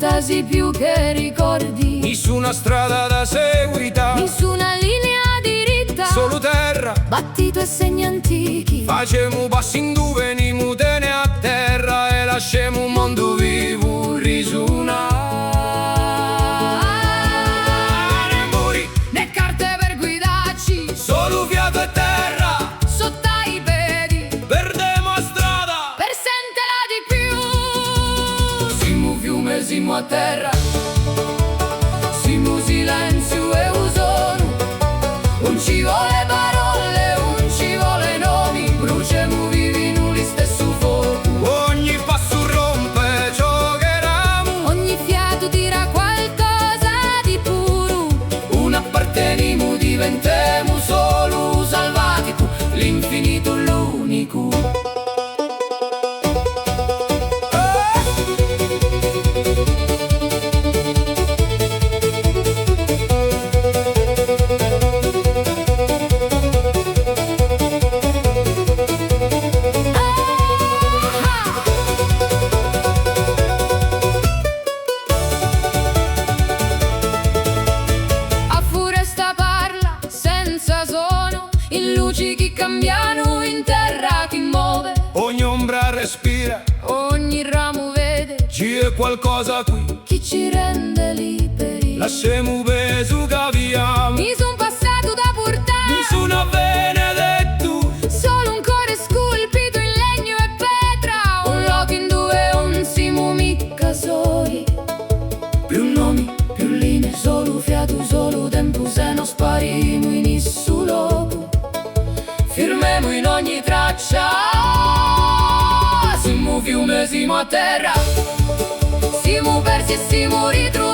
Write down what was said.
portasi più che ricordi. Nessuna strada da seguita, Nessuna linea diritta, solo terra. battito e segni antichi. Facemu passi in due, venimu tene a terra e lasciamo un mondo vivo risuonare. Muri, Né carte per guidarci, solo fiato e terra. sotto i piedi, Perdemo a strada, per sentirla di più. Siamo fiume, siamo a terra, siamo silenzio e usono. Non ci vuole parole, non ci vuole nomi. Bruciamo vivi in un stesso fuoco. ogni passo rompe ciò che eravamo. Ogni fiato tira qualcosa di puro. Un apparteniamo, diventiamo solo salvatico. L'infinito è l'unico. A foresta parla senza suono, in luci che cambiano, in terra che muove. Ogni ombra respira, Ogni ramo vede c'è qualcosa qui. chi ci rende liberi. Lasciamo peso che viviamo. Mi son passato da portare, Nessuno benedetto, solo un cuore scolpito in legno e pietra. Un loco in due, non siamo mica soli. Più nomi, più linee, solo fiato, solo tempo. Se non sparimo in nessun loco, firmemo in ogni traccia. Siamo fiume, siamo a terra, siamo persi e siamo ritrovati.